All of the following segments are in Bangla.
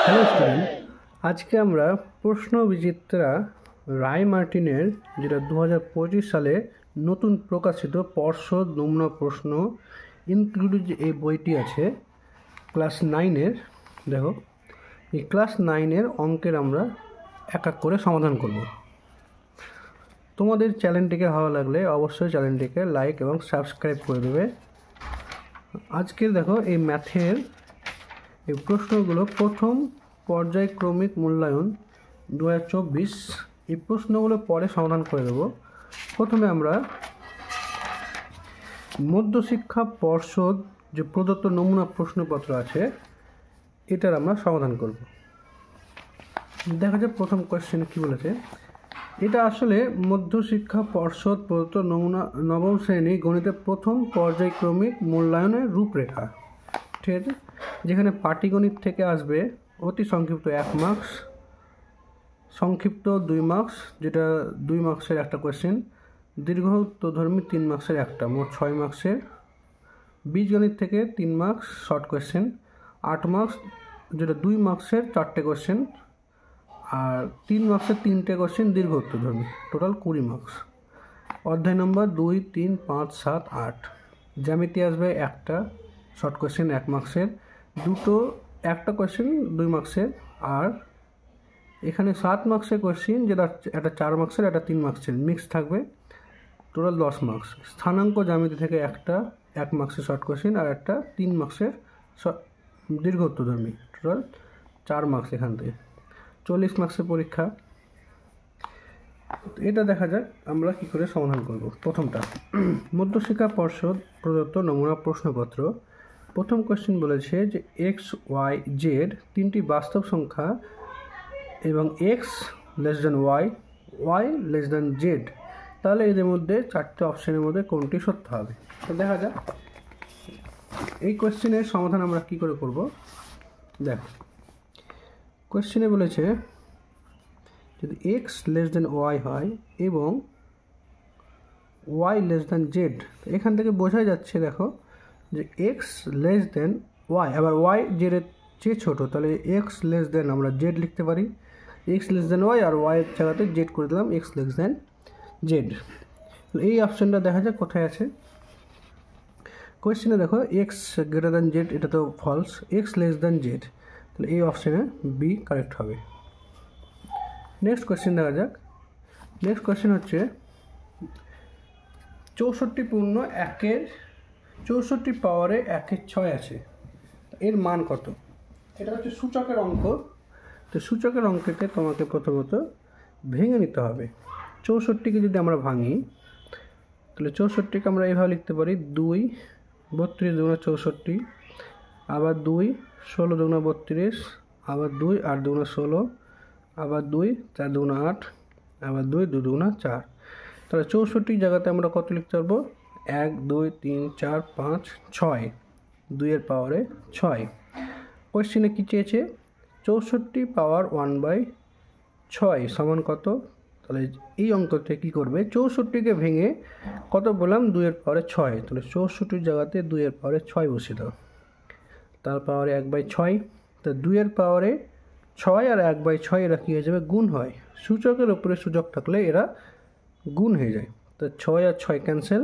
হ্যালো স্টুডেন্ট, আজকে আমরা প্রশ্ন বিচিত্রা রায় মার্টিনের যেটা 2025 সালে নতুন প্রকাশিত পর্ষদ নমুনা প্রশ্ন ইনক্লুডিং এই বইটি আছে ক্লাস 9-এর। দেখো, এই ক্লাস 9-এর অঙ্কের আমরা এক এক করে সমাধান করব। তোমাদের চ্যানেলটিকে ভালো লাগলে অবশ্যই চ্যানেলটিকে লাইক এবং সাবস্ক্রাইব করে দেবে। আজকের দেখো এই ম্যাথের এই প্রশ্নগুলো প্রথম পর্যায়ক্রমিক মূল্যায়ন 2024, এই প্রশ্নগুলো পরে সমাধান করে দেব। প্রথমে আমরা মধ্যশিক্ষা পর্ষদ যে প্রদত্ত নমুনা প্রশ্নপত্র আছে এটার আমরা সমাধান করব। দেখা যাক প্রথম কোয়েশ্চেনে কী বলেছে। এটা আসলে মধ্যশিক্ষা পর্ষদ প্রদত্ত নমুনা নবম শ্রেণী গণিতের প্রথম পর্যায়ক্রমিক মূল্যায়নের রূপরেখা, ঠিক আছে? যেখানে পাটিগণিত থেকে আসবে অতি সংক্ষিপ্ত 1 মার্কস, সংক্ষিপ্ত 2 মার্কস, যেটা 2 মার্কসের একটা কোয়েশ্চেন, দীর্ঘ উত্তরধর্মী 3 মার্কসের একটা, মোট 6 মার্কসের। বীজগণিত থেকে 3 মার্কস শর্ট কোয়েশ্চেন, 8 মার্কস, যেটা 2 মার্কসের 4টে কোয়েশ্চেন, আর 3 মার্কসের 3টে কোয়েশ্চেন দীর্ঘ উত্তরধর্মী, টোটাল 20 মার্কস। অধ্যায় নম্বর 2, 3, 5, 7, 8। জ্যামিতি আসবে একটা শর্ট কোয়েশ্চেন 1 মার্কসের, একটা কোয়েশ্চেন 2 মার্কসের, আর এখানে 7 মার্কসের কোয়েশ্চেন, যেটা একটা 4 মার্কসের একটা 3 মার্কসের মিক্স থাকবে, টোটাল 10 মার্কস। স্থানাঙ্ক জ্যামিতি থেকে একটা 1 মার্কসের শর্ট কোয়েশ্চেন আর একটা 3 মার্কসের দীর্ঘ উত্তরধর্মী, টোটাল 4 মার্কস। এখান থেকে 40 মার্কসের পরীক্ষা। এটা দেখা যাক আমরা কি করে সমাধান করব। প্রথমটা মধ্যশিক্ষা পর্ষদ প্রদত্ত নমুনা প্রশ্নপত্র। প্রথম কোয়েশ্চেন বলেছে যে এক্স, ওয়াই, জেড তিনটি বাস্তব সংখ্যা এবং X less than Y, Y less than Z, তাহলে এদের মধ্যে 4টে অপশানের মধ্যে কোনটি সত্য হবে। তো দেখা যাক এই কোয়েশ্চেনের সমাধান আমরা কি করে করব। দেখো, কোয়েশ্চেনে বলেছে যদি এক্স লেস দেন ওয়াই হয় এবং ওয়াই লেস দেন জেড, এখান থেকে বোঝাই যাচ্ছে দেখো যে এক্স লেস দেন ওয়াই, আবার ওয়াই জেডের চেয়ে ছোটো, তাহলে এক্স লেস দেন আমরা জেড লিখতে পারি, এক্স লেস দেন ওয়াই, আর ওয়াইয়ের জায়গাতে জেড করে দিলাম এক্স লেস দেন জেড। এই অপশানটা দেখা যাক কোথায় আছে। কোয়েশ্চেনে দেখো এক্স গ্রেটার দেন জেড, এটা তো false, X less than Z, তাহলে এই অপশানে বি কারেক্ট হবে। নেক্সট কোয়েশ্চেন দেখা যাক। নেক্সট কোয়েশ্চেন হচ্ছে 64 পূর্ণ 1-এর 64 পাওয়ারে 1-এর 6 আছে, এর মান কত? এটা হচ্ছে সূচকের অঙ্ক। তো সূচকের অঙ্কেতে তোমাকে প্রথমত ভেঙে নিতে হবে। 64কে যদি আমরা ভাঙি তাহলে 64কে আমরা এইভাবে লিখতে পারি 2, 32 দুগুণা 64, আবার 2, 16 দুগুণা 32, আবার 2, 8 দুগুণা 16, আবার 2, 4 দুগুণা 8, আবার 2, 2 দুগুণা 4। তাহলে 64 জায়গাতে আমরা কত লিখতে পারবো? 1, 2, 3, 4, 5, 6, 2-এর পাওয়ারে 6। কোয়েশ্চেনে কী চেয়েছে? 64 পাওয়ার 1/6 সমান কত? তাহলে এই অঙ্কতে কী করবে? 64কে ভেঙে কত বললাম? 2-এর পাওয়ারে 6, তাহলে 64 জায়গাতে 2-এর পাওয়ারে 6 বসিয়ে দাও, তার পাওয়ারে 1/6। তো 2-এর পাওয়ারে 6 আর 1/6 এরা কী হয়ে যাবে? গুণ হয়। সূচকের উপরে সূচক থাকলে এরা গুণ হয়ে যায়। তো 6 আর 6 ক্যান্সেল,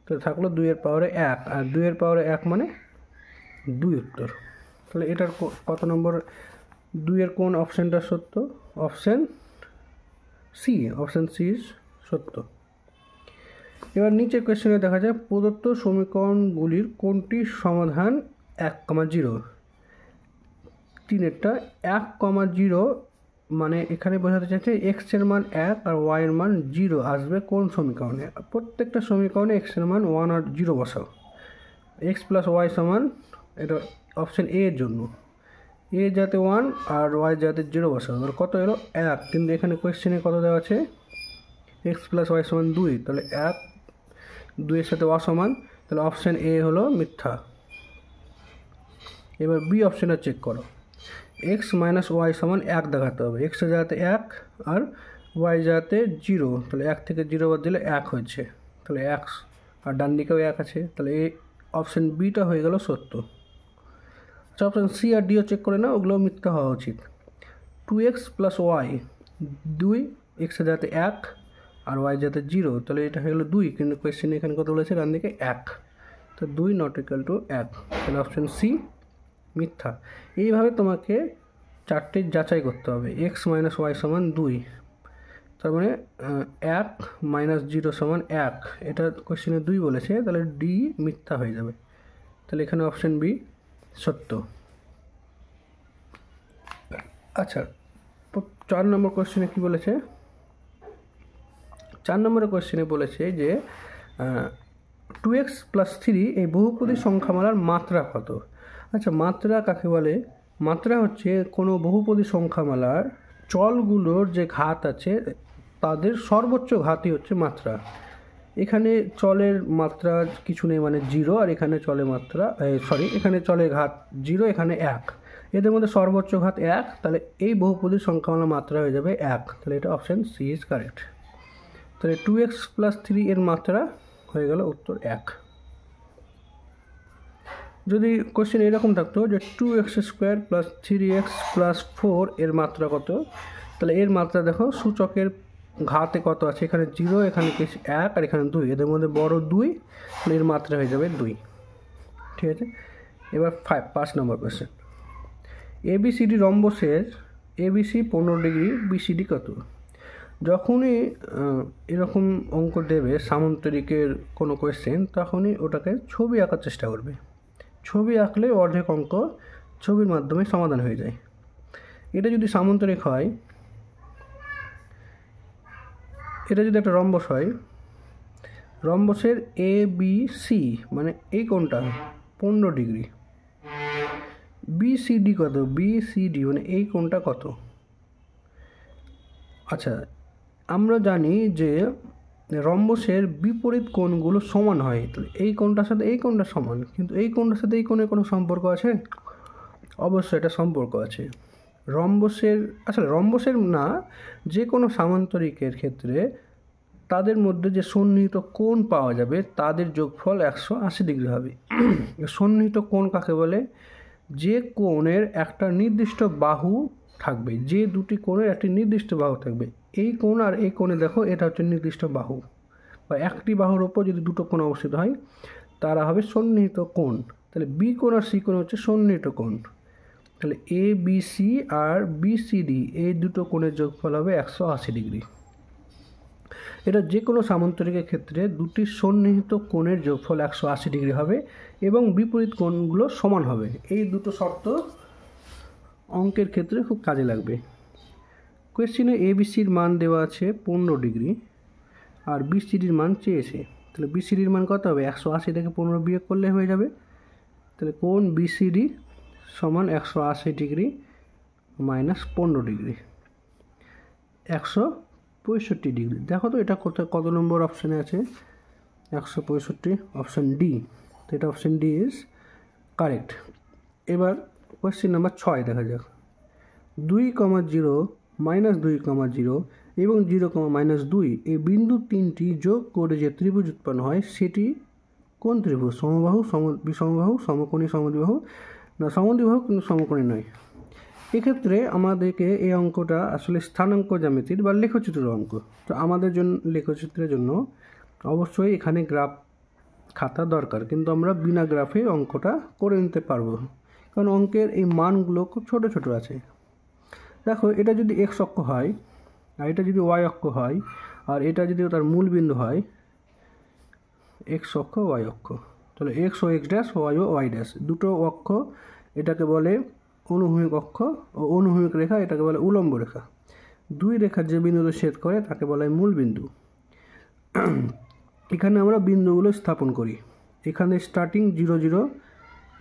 তো থাকলো 2-এর পাওয়ারে 1, আর 2-এর পাওয়ারে 1 মানে 2 উত্তর। তাহলে এটার কত নম্বর? 2-এর কোন অপশানটা সত্য? Option C, option C is সত্য। এবার নিচে কোয়েশ্চেনে দেখা যায় প্রদত্ত সমীকরণগুলির কোনটির সমাধান 1,0? 3-এরটা 1,0 মানে এখানে বোঝাতে চাইছে এক্সের মান 1 আর ওয়াইয়ের মান 0 আসবে কোন সমীকরণে? প্রত্যেকটা সমীকরণে এক্সের মান 1 আর 0 বসাও। এক্স প্লাস ওয়াই সমান, এটা অপশান এ এর জন্য, এ যাতে 1 আর ওয়াই যাতে 0 বসাও। এবার কত এলো? 1, কিন্তু এখানে কোয়েশ্চেনে কত দেওয়া আছে? এক্স প্লাস ওয়াই সমান 2, তাহলে 1, 2-এর সাথে অসমান, তাহলে অপশান এ হলো মিথ্যা। এবার বি অপশানটা চেক করো। এক্স মাইনাস ওয়াই সমান 1 দেখাতে হবে, এক্সের জায়গাতে 1 আর ওয়াই জায়গাতে 0, তাহলে 1 থেকে 0 বাদ দিলে 1 হয়েছে, তাহলে 1, আর ডান দিকেও 1 আছে, তাহলে এই অপশান বিটা হয়ে গেল সত্য। আচ্ছা, অপশান সি আর ডিও চেক করে না, ওগুলো মিথ্যা হওয়া উচিত। 2x + y, 2, x যাতে 1 আর y যাতে 0, তাহলে এটা হয়ে গেলো 2, কিন্তু কোয়েশ্চেনে এখানে কত বলেছে, ডান দিকে 1, তো 2 ≠ 1, তাহলে অপশান সি মিথ্যা। এইভাবে তোমাকে চারটে যাচাই করতে হবে। x - y = 2, তার মানে 1 - 0 = 1, এটা কোয়েশ্চেনে 2 বলেছে, তাহলে ডি মিথ্যা হয়ে যাবে, তাহলে এখানে অপশান বি সত্য। আচ্ছা, 4 নম্বর কোয়েশ্চেনে কী বলেছে? 4 নম্বরের কোয়েশ্চেনে বলেছে যে 2x + 3 এই বহুপদী সংখ্যামালার মাত্রা কত? আচ্ছা, মাত্রা কাকে বলে? মাত্রা হচ্ছে কোনো বহুপদী সংখ্যামালার চলগুলোর যে ঘাত আছে তাদের সর্বোচ্চ ঘাতই হচ্ছে মাত্রা। এখানে চলের মাত্রা কিছু নেই, মানে 0, আর এখানে চলের মাত্রা এখানে চলের ঘাত 0, এখানে 1, এদের মধ্যে সর্বোচ্চ ঘাত 1, তাহলে এই বহুপদী সংখ্যামালার মাত্রা হয়ে যাবে 1, তাহলে এটা অপশান সি ইজ কারেক্ট। তাহলে 2x + 3 এর মাত্রা হয়ে গেল উত্তর 1। যদি কোশ্চেন এরকম থাকতো যে 2x² + 3x + 4 এর মাত্রা কত, তাহলে এর মাত্রা দেখো সূচকের ঘাতে কত আছে, এখানে 0, এখানে 1 আর এখানে 2, এদের মধ্যে বড় 2, তাহলে এর মাত্রা হয়ে যাবে 2। ঠিক আছে, এবার 5 নম্বর কোশ্চেন। ABCD রম্বসের ABC 15 ডিগ্রি, BCD কত? যখনই এরকম অঙ্ক দেবে সামান্তরিকের কোনো কোয়েশ্চেন, তখনই ওটাকে ছবি আঁকার চেষ্টা করবে। ছবি আঁকলে অর্ধেক অঙ্ক ছবির মাধ্যমে সমাধান হয়ে যায়। এটা যদি সামান্তরিক হয়, এটা যদি একটা রম্বস হয়, রম্বসের ABC মানে এই কোণটা 15 ডিগ্রি, BCD কত? BCD মানে এই কোণটা কত? আচ্ছা, আমরা জানি যে রম্বসের বিপরীত কোণগুলো সমান হয়, তাহলে এই কোণটার সাথে এই কোণটা সমান, কিন্তু এই কোণটার সাথে এই কোণের কোনো সম্পর্ক আছে? অবশ্যই এটা সম্পর্ক আছে। রম্বসের আসলে রম্বসের না, যে কোনো সামান্তরিকের ক্ষেত্রে তাদের মধ্যে যে সন্নিহিত কোণ পাওয়া যাবে তাদের যোগফল 180 ডিগ্রি হবে। সন্নিহিত কোণ কাকে বলে? যে কোণের একটা নির্দিষ্ট বাহু থাকবে, যে দুটি কোণের একটি নির্দিষ্ট বাহু থাকবে, এই কোণ আর এই কোণে দেখো এটা হচ্ছে নির্দিষ্ট বাহু, বা একটি বাহুর ওপর যদি দুটো কোণ অবস্থিত হয় তারা হবে সন্নিহিত কোণ। তাহলে বি কোণ আর সি কোণ হচ্ছে সন্নিহিত কোণ, তাহলে ABC আর BCD এই দুটো কোণের যোগফল হবে 180 ডিগ্রি। এটা যে কোনো সামান্তরিকের ক্ষেত্রে দুটি সন্নিহিত কোণের যোগফল 180 ডিগ্রি হবে এবং বিপরীত কোণগুলো সমান হবে। এই দুটো শর্ত অঙ্কের ক্ষেত্রে খুব কাজে লাগবে। কোয়েশ্চেনে ABCর মান দেওয়া আছে 15 ডিগ্রি আর BCDর মান চেয়েছে, তাহলে BCDর মান কত হবে? 180 থেকে 15 বিয়োগ করলে হয়ে যাবে। তাহলে কোণ BCD সমান 180 ডিগ্রি মাইনাস 15 ডিগ্রি, 165 ডিগ্রি। দেখো তো এটা কত নম্বর অপশানে আছে? 165, অপশান ডি। তো এটা অপশান ডি ইজ কারেক্ট। এবার কোয়েশ্চেন নাম্বার 6 দেখা যাক। 2,0 -2,0 এবং 0,-2 এই বিন্দু তিনটি যোগ করে যে ত্রিভুজ উৎপন্ন হয় সেটি কোন ত্রিভুজ? সমবাহু, বিষমবাহু, সমকোণী, সমদ্বিবাহু? না, সমদ্বিবাহু কিন্তু সমকোণী নয়। এক্ষেত্রে আমাদেরকে এই অঙ্কটা আসলে স্থানাঙ্ক জ্যামিতির বা লেখচিত্রের অঙ্ক। তো আমাদের জন্য লেখচিত্রের জন্য অবশ্যই এখানে গ্রাফ খাতা দরকার, কিন্তু আমরা বিনা গ্রাফে অঙ্কটা করে নিতে পারবো, কারণ অঙ্কের এই মানগুলো খুব ছোট ছোট আছে। দেখো, এটা যদি x অক্ষ হয় আর এটা যদি y অক্ষ হয়, আর এটা যদি তার মূল বিন্দু হয়, x অক্ষ y অক্ষ, তাহলে x ও x ড্যাশ, y ও y ড্যাশ, দুটো অক্ষ, এটাকে বলে অনুভূমিক অক্ষ, ও অনুভূমিক রেখা এটাকে বলে উলম্ব রেখা। দুই রেখা যে বিন্দুতে ছেদ করে তাকে বলা হয় মূল বিন্দু। এখানে আমরা বিন্দুগুলো স্থাপন করি। এখানে স্টার্টিং 0, 0,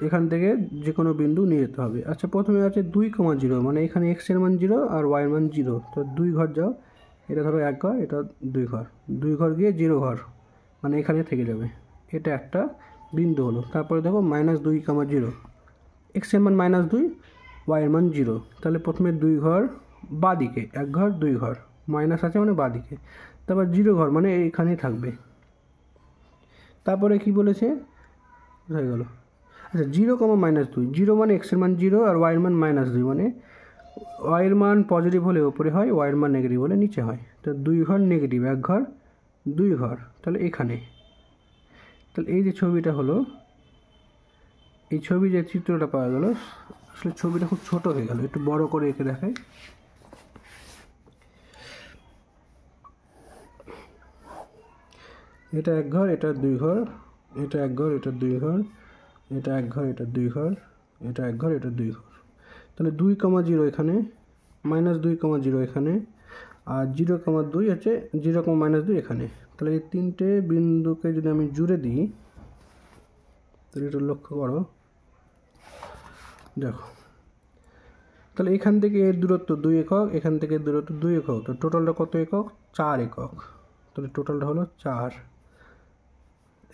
এখান থেকে যে কোনো বিন্দু নিয়ে যেতে হবে। আচ্ছা, প্রথমে আছে 2,0, মানে এখানে x এর মান 0 আর y এর মান 0, তো 2 ঘর যাও, এটা ধরো 1 ঘর, এটা 2 ঘর, 2 ঘর গিয়ে 0 ঘর, মানে এখানে থেকে যাবে, এটা একটা বিন্দু হলো। তারপরে দেখো -2,0, x এর মান -2, y এর মান 0, তাহলে প্রথমে 2 ঘর বাঁ দিকে, 1 ঘর 2 ঘর, মাইনাস আছে মানে বাঁ দিকে, তারপর 0 ঘর মানে এইখানেই থাকবে। তারপরে কি বলেছে হয়ে গেল। আচ্ছা 0,-2, 0 মানে এক্সের মান 0 আর ওয়াইয়ের মান -2, মানে ওয়াইয়ের মান পজিটিভ হলে ওপরে হয়, ওয়াইয়ের মান নেগেটিভ হলে নিচে হয়। তো 2 ঘর নেগেটিভ, 1 ঘর 2 ঘর, তাহলে এখানে, তাহলে এই যে ছবিটা হলো, এই ছবি যে চিত্রটা পাওয়া গেল, আসলে ছবিটা খুব ছোট হয়ে গেল, একটু বড় করে এঁকে দেখাই। এটা 1 ঘর, এটা 2 ঘর, এটা 1 ঘর, এটা 2 ঘর, এটা 1 ঘর, এটা 2 ঘর, এটা 1 ঘর, এটা 2 ঘর। তাহলে 2,0 এখানে, -2,0 এখানে, আর 0,2 হচ্ছে 0,-2 এখানে। তাহলে এই তিনটে বিন্দুকে যদি আমি জুড়ে দিই, তাহলে এটা লক্ষ্য করো, দেখো, তাহলে এখান থেকে এর দূরত্ব 2 একক, এখান থেকে এর দূরত্ব 2 একক, তো টোটালটা কত একক? 4 একক। তাহলে টোটালটা হলো 4।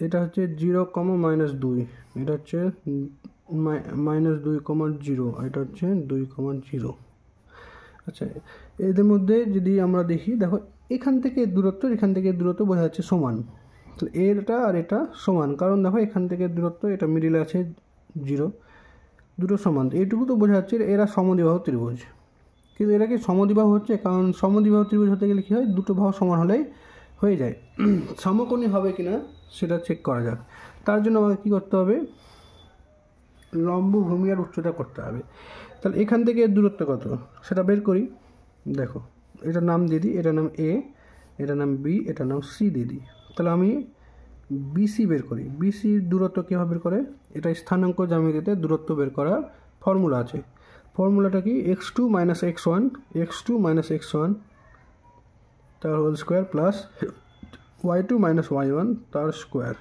এটা হচ্ছে 0,-2, এটা হচ্ছে -2,0, এটা হচ্ছে 2,0। আচ্ছা, এদের মধ্যে যদি আমরা দেখি, দেখো এখান থেকে দূরত্ব, এখান থেকে দূরত্ব বোঝা যাচ্ছে সমান, তাহলে এটা আর এটা সমান, কারণ দেখো এখান থেকে দূরত্ব, এটা মিডিলে আছে 0, দুটো সমান, এইটুকু তো বোঝা যাচ্ছে এরা সমদ্বিবাহু ত্রিভুজ। কিন্তু এরা কি সমদ্বিবাহু হচ্ছে? কারণ সমদ্বিবাহু ত্রিভুজ হতে গেলে কী হয়, দুটো বাহু সমান হলেই হয়ে যায়। সমকোণী হবে কি না সেটা চেক করা যাক। তার জন্য আমাকে কী করতে হবে? লম্ব, ভূমি আর উচ্চতা করতে হবে। তাহলে এখান থেকে এর দূরত্ব কত সেটা বের করি। দেখো, এটার নাম দিয়ে দিই, এটার নাম এ, এটার নাম বি, এটার নাম সি দিয়ে দিই। তাহলে আমি বিসি বের করি। বিসির দূরত্ব কীভাবে বের করে? এটা স্থানাঙ্ক জ্যামিতিতে দূরত্ব বের করার ফর্মুলা আছে। ফর্মুলাটা কি? x2 - x1, x2 - x1 তার whole square plus y2 - y1 তার স্কোয়ার।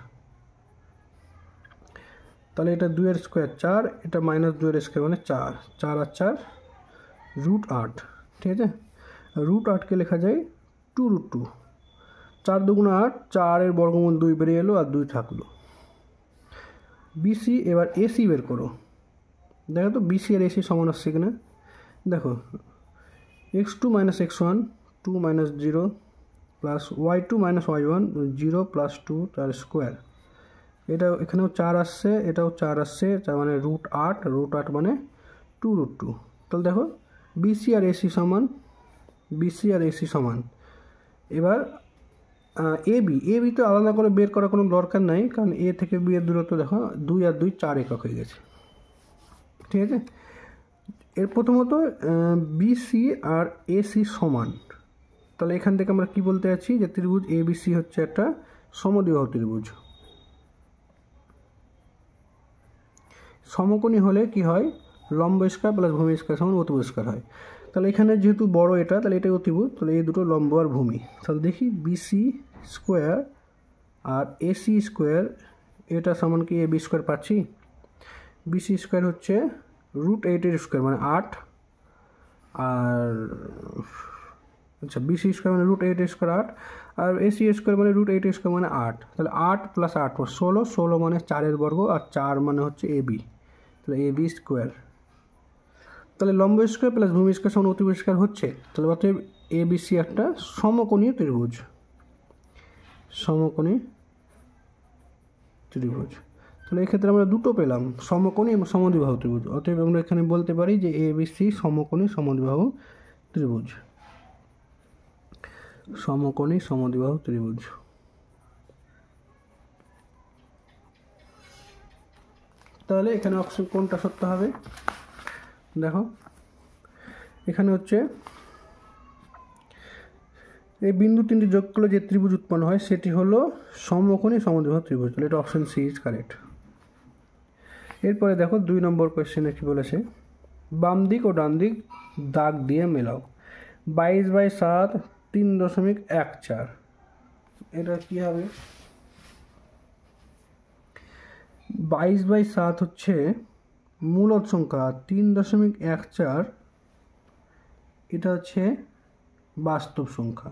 তাহলে এটা 2 এর স্কোয়ার 4, এটা -2 এর স্কোয়ার মানে 4, 4 আর 4 √8, ঠিক আছে? √8কে লেখা যায় 2√2, 4 দুগুণ 8, 4 এর বর্গমূল 2 বেরিয়ে এলো আর 2 থাকলো। বিসি, এবার এসি বের করো। দেখো তো বিসি আর এসি সমান আসছে কিনা। দেখো, x2 - x1 2 - 0 plus y2 - y1 0 + 2 তার স্কোয়ার। এটা এখানেও 4 আসছে, এটাও 4 আসছে, তার মানে √8, √8 মানে 2√2। তাহলে দেখো বিসি আর এসি সমান, বিসি আর এসি সমান। এবার এবি তো আলাদা করে বের করার কোনো দরকার নাই, কারণ এ থেকে বি এর দূরত্ব দেখো 2 আর 2 4 একক হয়ে গেছে, ঠিক আছে? এর প্রথমত বিসি আর এসি সমান। তাহলে এখান থেকে আমরা কি বলতে যাচ্ছি? যে ত্রিভুজ এবিসি হচ্ছে একটা সমদ্বিবাহু ত্রিভুজ। সমকোণী হলে কি হয়? লম্ব স্কয়ার প্লাস ভূমি স্কয়ার সমান অতিভুজ স্কয়ার হয়। তাহলে এখানে যেহেতু বড় এটা, তাহলে এটাই অতিভুজ, তাহলে এই দুটো লম্ব আর ভূমি। তাহলে দেখি বিসি স্কোয়ার আর এসি স্কোয়ার, এটা সমান কি এবি স্কোয়ার পাচ্ছি? বিসি স্কোয়ার হচ্ছে √8 এর স্কোয়ার মানে 8, আর আচ্ছা বিসি স্কোয়ার মানে √8 এর স্কোয়ার 8, আর এসি স্কোয়ার মানে √8 এর স্কোয়ার মানে 8। তাহলে 8 + 8 16, 16 মানে 4 এর বর্গ, আর 4 মানে হচ্ছে এবি, তাহলে এবি স্কোয়ার। তাহলে লম্ব স্কোয়ার প্লাস ভূমি স্কোয়ার সমান অতিভুজ স্কোয়ার হচ্ছে। তাহলে অতএব এবিসি একটা সমকোণী ত্রিভুজ, সমকোণী ত্রিভুজ। তাহলে এক্ষেত্রে আমরা দুটো পেলাম, সমকোণী এবং সমদ্বিবাহু ত্রিভুজ। অতএব আমরা এখানে বলতে পারি যে এবিসি সমকোণী সমদ্বিবাহু ত্রিভুজ, সমকোণী সমদ্বিবাহু ত্রিভুজ। তাহলে এখানে অপশন কোনটা সত্য হবে? দেখো এখানে হচ্ছে এই বিন্দু তিনটি যোগ করলে যে ত্রিভুজ উৎপন্ন হয় সেটি হলো সমকোণী সমদ্বিবাহু ত্রিভুজ। তাহলে এটা অপশন সি ইজ কারেক্ট। এরপরে দেখো 2 নম্বর কোয়েশ্চেনে কি বলেছে? বাম দিক ও ডান দিক দাগ দিয়ে মেলাও। 22/7 3.14। এটা কি হবে? 22/7 হচ্ছে মূলদ সংখ্যা, 3.14 এটা হচ্ছে বাস্তব সংখ্যা,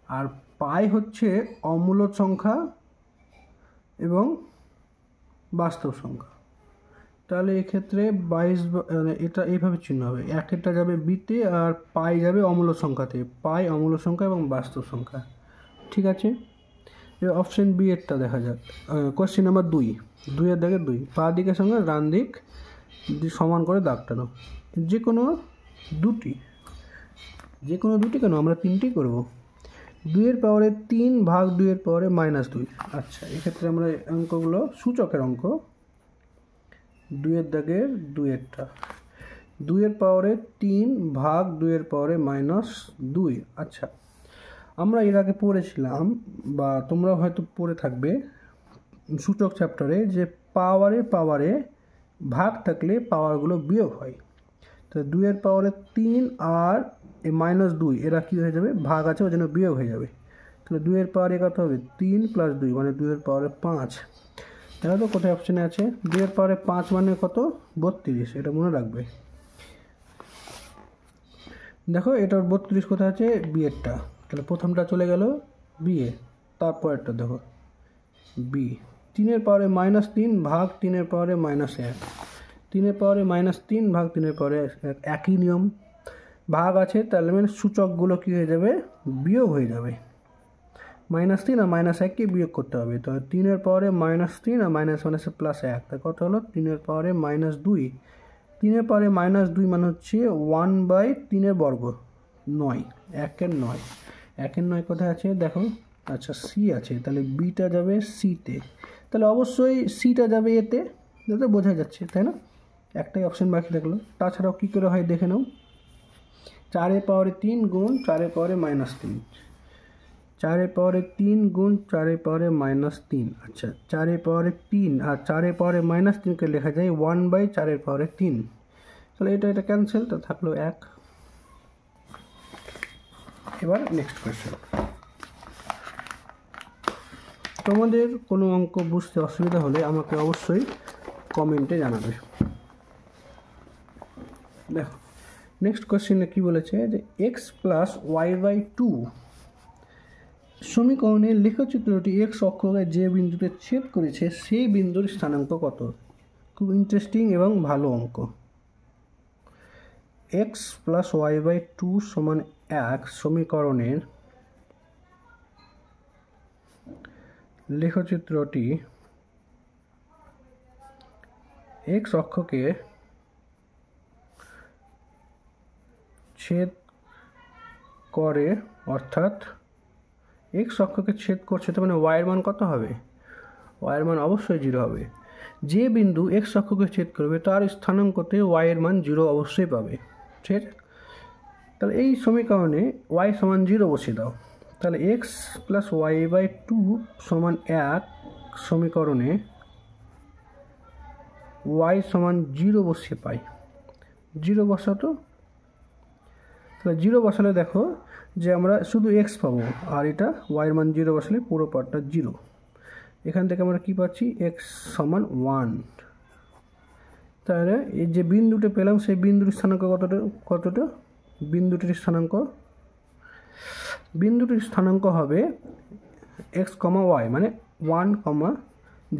আর পাই হচ্ছে অমূলদ সংখ্যা এবং বাস্তব সংখ্যা। তাহলে এক্ষেত্রে 22 মানে এটা এইভাবে চিহ্ন হবে, একটা যাবে বিতে আর পাই যাবে অমূলদ সংখ্যাতে, পাই অমূলদ সংখ্যা এবং বাস্তব সংখ্যা, ঠিক আছে? এর অপশন বি এরটা দেখা যাক। কোয়েশ্চেন নাম্বার 2 দাগের 2, পা দিকের সঙ্গে ডান দিক সমান করে দাগ টানো। যে কোনো দুটি কেন, আমরা 3টি করব। 2 পাওয়ারে 3 ভাগ 2 পাওয়ারে -2। আচ্ছা, এক্ষেত্রে আমরা অঙ্কগুলো সূচকের অঙ্ক। 2 দাগের 2টা, 2 পাওয়ারে 3 ভাগ 2 পাওয়ারে -2। আচ্ছা, আমরা এর আগে পড়েছিলাম বা তোমরা হয়তো পড়ে থাকবে সূচক চ্যাপ্টারে, যে পাওয়ারে ভাগ থাকলে পাওয়ারগুলো বিয়োগ হয়। তো 2 পাওয়ারে 3 আর -2 এরা কী হয়ে যাবে, ভাগ আছে ওই জন্য বিয়োগ হয়ে যাবে। তাহলে 2 পাওয়ারে কত হবে, 3 + 2 মানে 2 পাওয়ারে 5। দেখো তো কোথায় অপশানে আছে, 2 পাওয়ারে 5 মানে কত, 32। এটা মনে রাখবে। দেখো এটার 32 কোথায় আছে, বিয়েরটা। তাহলে প্রথমটা চলে গেল বিয়ে, তারপরেরটা দেখো বি। 3 পাওয়ারে -3 ভাগ 3 পাওয়ারে -1। 3 পাওয়ারে -3 ভাগ 3 পাওয়ারে 1, একই নিয়ম। ভাগ আছে তাহলে মানে সূচকগুলো কী হয়ে যাবে, বিয়োগ হয়ে যাবে। -3 আর -1কে বিয়োগ করতে হবে। তো 3 পাওয়ারে -3 আর -1 তা কত হলো, 3 পাওয়ারে -2। 3 পাওয়ারে -2 মানে হচ্ছে 1/3 বর্গ, 9। 1-এর 9, 1-এর 9 কোথায় আছে দেখো। আচ্ছা, সি আছে, তাহলে বিটা যাবে সিতে, তাহলে অবশ্যই সিটা যাবে এতে। এটা বোঝা যাচ্ছে, তাই না? একটাই অপশন বাকি থাকলো। তাছাড়াও কী করে হয় দেখে নাও। 4 পাওয়ারে 3 গুণ 4 পাওয়ারে -3, 4 পাওয়ারে 3 গুণ 4 পাওয়ারে -3। আচ্ছা, 4 পাওয়ারে 3 আর 4 পাওয়ারে -3কে লেখা যায় 1/4 পাওয়ারে 3। তাহলে এটা ক্যান্সেল, তো থাকলো 1। এবার নেক্সট কোয়েশ্চেন। তোমাদের কোনো অঙ্ক বুঝতে অসুবিধা হলে আমাকে অবশ্যই কমেন্টে জানাবে। দেখো নেক্সট কোয়েশ্চেনে কী বলেছে, যে x + y/2 সমীকরণের লেখচিত্রটি x অক্ষকে যে বিন্দুতে ছেদ করেছে সেই বিন্দুর স্থানাঙ্ক কত। খুব ইন্টারেস্টিং এবং ভালো অঙ্ক। x + y/2 = 1 সমীকরণের লেখচিত্রটি x অক্ষকে ছেদ করে, অর্থাৎ x অক্ষকে ছেদ করছে, তার মানে y এর মান কত হবে, y এর মান অবশ্যই 0 হবে। যে বিন্দু x অক্ষকে ছেদ করবে তার স্থানাঙ্কতে y এর মান 0 অবশ্যই পাবে, ঠিক আছে? তাহলে এই সমীকরণে y = 0 বসিয়ে দাও। তাহলে x + y/2 = 1 সমীকরণে y = 0 বসিয়ে পাই। 0 বসাতো, তাহলে 0 বসালে দেখো যে আমরা শুধু x পাবো, আর এটা y এর মান 0 বসালে পুরো পার্টটা 0। এখান থেকে আমরা কি পাচ্ছি, x = 1। তাহলে এই যে বিন্দুটা পেলাম সেই বিন্দুর স্থানাঙ্ক কতটা বিন্দুটির স্থানাঙ্ক হবে x, y মানে 1,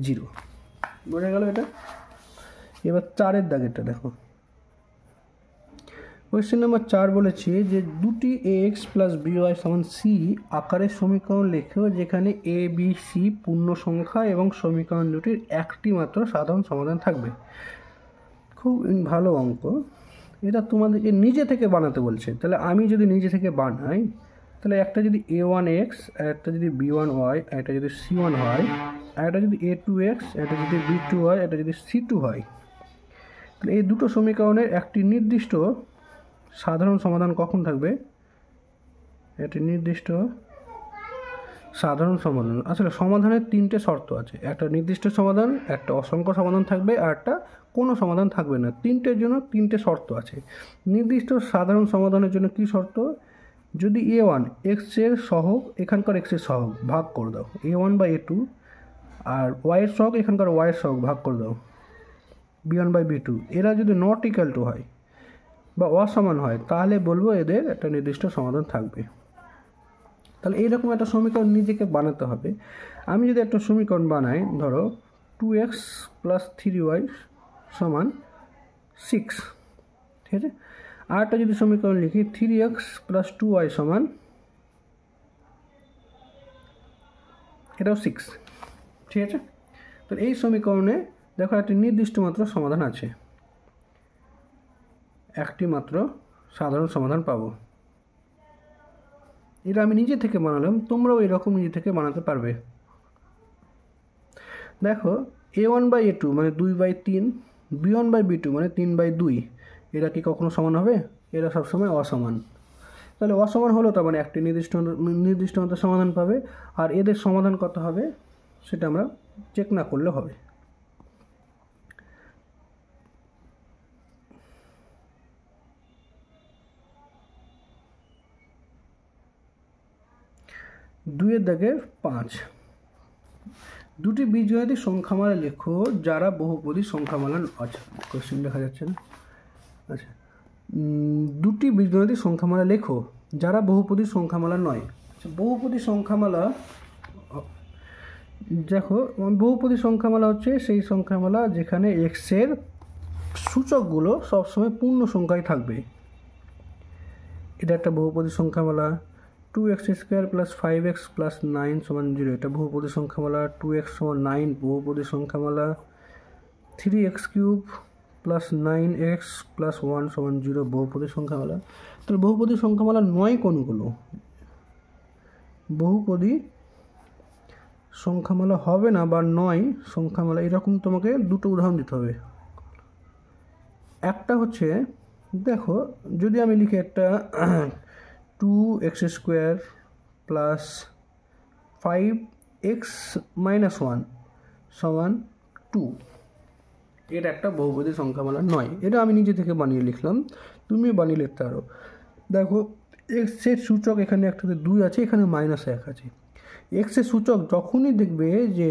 0। বোঝা গেল এটা? এবার 4 দাগেরটা দেখো। কোয়েশ্চেন নাম্বার 4 বলেছে যে দুটি ax + by = c আকারের সমীকরণ লেখো যেখানে a, b, c পূর্ণ সংখ্যা এবং সমীকরণ দুটির একটি মাত্র সাধারণ সমাধান থাকবে। খুব ভালো অঙ্ক। এটা তোমাদেরকে নিজে থেকে বানাতে বলছে। তাহলে আমি যদি নিজে থেকে বানাই, তাহলে একটা যদি a1x, একটা যদি b1y, একটা যদি c1 হয়, আর একটা যদি a2x, একটা যদি b2 হয়, একটা যদি c2 হয়, তাহলে এই দুটো সমীকরণের একটি নির্দিষ্ট সাধারণ সমাধান কখন থাকবে, একটি নির্দিষ্ট সাধারণ সমাধান। আসলে সমাধানের 3টে শর্ত আছে, একটা নির্দিষ্ট সমাধান, একটা অসংখ্য সমাধান থাকবে, আর একটা কোনো সমাধান থাকবে না। 3টের জন্য 3টে শর্ত আছে। নির্দিষ্ট সাধারণ সমাধানের জন্য কি শর্ত, যদি a1 x এর সহগ এখানকার x এর সহগ ভাগ করে দাও, a1/a2, আর y এর সহগ এখানকার y এর সহগ ভাগ করে দাও, b1/b2, এরা যদি নট ইকুয়াল টু হয় বা অসমান হয়, তাহলে বলবো এদের একটা নির্দিষ্ট সমাধান থাকবে। তাহলে এইরকম একটা সমীকরণ নিজেকে বানাতে হবে। আমি যদি একটা সমীকরণ বানাই, ধরো 2x + 3y = 6, ঠিক আছে? আর একটা যদি সমীকরণ লিখি 3x + 2y = এটাও 6, ঠিক আছে। তো এই সমীকরণে দেখো একটি নির্দিষ্ট মাত্র সমাধান আছে, একটি মাত্র সাধারণ সমাধান পাবো। এটা আমি নিজে থেকে বানালাম, তোমরাও এরকম নিজে থেকে বানাতে পারবে। দেখো a1/a2 মানে 2/3, b1/b2 মানে 3/2, এরা কি কখনো সমান হবে? এরা সবসময় অসমান। তাহলে অসমান হলো তার মানে একটি নির্দিষ্ট মাত্রা সমাধান পাবে, আর এদের সমাধান কত হবে সেটা আমরা চেক না করলে হবে। দুইয়ের দাগের 5, দুটি বীজগণিতিক সংখ্যামালা লেখো যারা বহুপদী সংখ্যামালা। আচ্ছা, কোশ্চেন দেখা যাচ্ছে না। আচ্ছা, দুটি বীজগণিতিক সংখ্যামালা লেখো যারা বহুপদী সংখ্যামালা নয়। আচ্ছা, বহুপদী সংখ্যামালা, দেখো বহুপদী সংখ্যামালা হচ্ছে সেই সংখ্যামালা যেখানে এক্সের সূচকগুলো সবসময় পূর্ণ সংখ্যায় থাকবে। এটা একটা বহুপদী সংখ্যামালা। 2x² + 5x + 9 = 0, এটা বহুপদী সংখ্যামালা। 2x = 9 বহুপদী সংখ্যামালা। 3x³ + 9x + 1 = 0 বহুপদী সংখ্যামালা। তাহলে বহুপদী সংখ্যামালা নয় কোনগুলো? বহুপদী সংখ্যামালা হবে না বা নয় সংখ্যামালা এরকম তোমাকে দুটো উদাহরণ দিতে হবে। একটা হচ্ছে, দেখো যদি আমি লিখি একটা 2x² + 5x - 1 = 2, এটা একটা বহুপদী সংখ্যামালা নয়। এটা আমি নিজে থেকে বানিয়ে লিখলাম, তুমি বানিয়ে লিখতে পারো। দেখো এক্সের সূচক এখানে একটাতে 2 আছে, এখানে -1 আছে। এক্সের সূচক যখনই দেখবে যে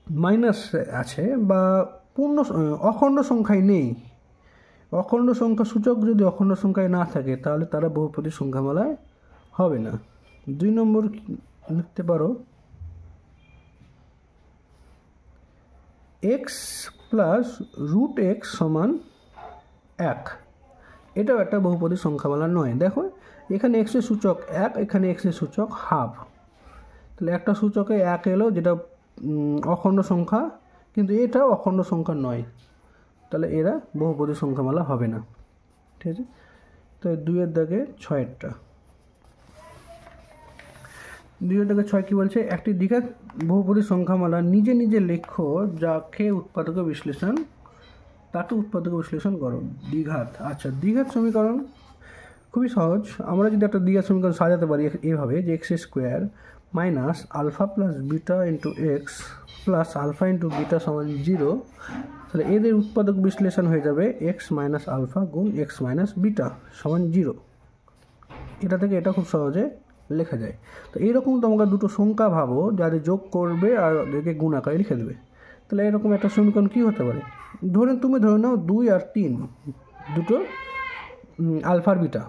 মাইনাস আছে বা পূর্ণ অখণ্ড সংখ্যায় নেই, অখণ্ড সংখ্যা সূচক যদি অখণ্ড সংখ্যায় না থাকে তাহলে তারা বহুপদী সংখ্যামালায় হবে না। 2 নম্বর লিখতে পারো x + √x = 1, এটাও একটা বহুপদী সংখ্যামালা নয়। দেখো এখানে x এর সূচক 1, এখানে x এর সূচক ½, তাহলে একটা সূচকে 1 এলো যেটা অখণ্ড সংখ্যা, কিন্তু এটাও অখণ্ড সংখ্যা নয়, তাহলে এরা বহুপদী সংখ্যামালা হবে না, ঠিক আছে। তো 2-এর দাগে 6-এরটা, 2-এর দাগে 6 কি বলছে? একটি দ্বিঘাত বহুপদী সংখ্যামালা নিজে নিজে লেখো যাকে উৎপাদক বিশ্লেষণ, তাকে উৎপাদক বিশ্লেষণ করো। দ্বিঘাত, আচ্ছা দ্বিঘাত সমীকরণ খুবই সহজ। আমরা যদি একটা দ্বিঘাত সমীকরণ সাজাতে পারি এভাবে যে x² - α + β × x + α × β = 0, তাহলে এদের উৎপাদক বিশ্লেষণ হয়ে যাবে x - α × x - β = 0। এটা থেকে এটা খুব সহজে লেখা যায়। তো এইরকম তোমরা দুটো সংখ্যা ভাবো যাদের যোগ করবে আর এদেরকে গুণ আকারে লিখে দেবে। তাহলে এরকম একটা সমীকরণ কী হতে পারে? তুমি ধরে নাও 2 আর 3 দুটো আলফার বিটা,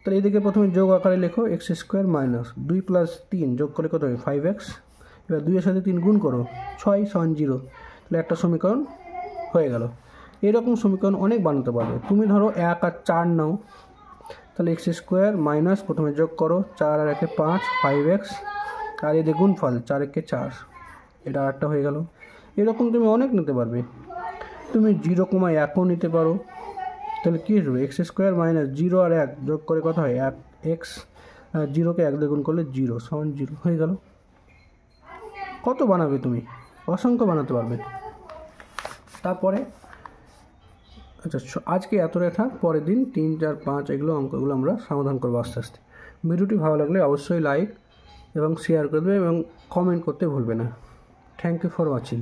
তাহলে এদিকে প্রথমে যোগ আকারে লেখো x² - 2 + 3 যোগ করে কত হবে? 5x। এবার 2 এর সাথে 3 গুণ করো, 6 = 0, তাহলে একটা সমীকরণ হয়ে গেল। এরকম সমীকরণ অনেক বানাতে পারবে। তুমি ধরো 1 আর 4 নাও, তাহলে x² - প্রথমে যোগ করো 4 আর 1 = 5, 5x, আর এদের গুণফল 4 × 1 = 4, এটা আরেকটা হয়ে গেল। এরকম তুমি অনেক নিতে পারবে। তুমি 0,1ও নিতে পারো, তাহলে কী হবে? x² - 0 আর 1 যোগ করে কত হয়? 1x, 0কে 1 দিয়ে গুণ করলে 0 = 0 হয়ে গেল। কত বানাবে তুমি? অসংখ্য বানাতে পারবে। তারপরে আচ্ছা আজকে এতটাই থাক, পরের দিন 3, 4, 5 এগুলো অঙ্কগুলো আমরা সমাধান করবো আস্তে আস্তে। ভিডিওটি ভালো লাগলে অবশ্যই লাইক এবং শেয়ার করবে এবং কমেন্ট করতে ভুলবে না। Thank you for watching.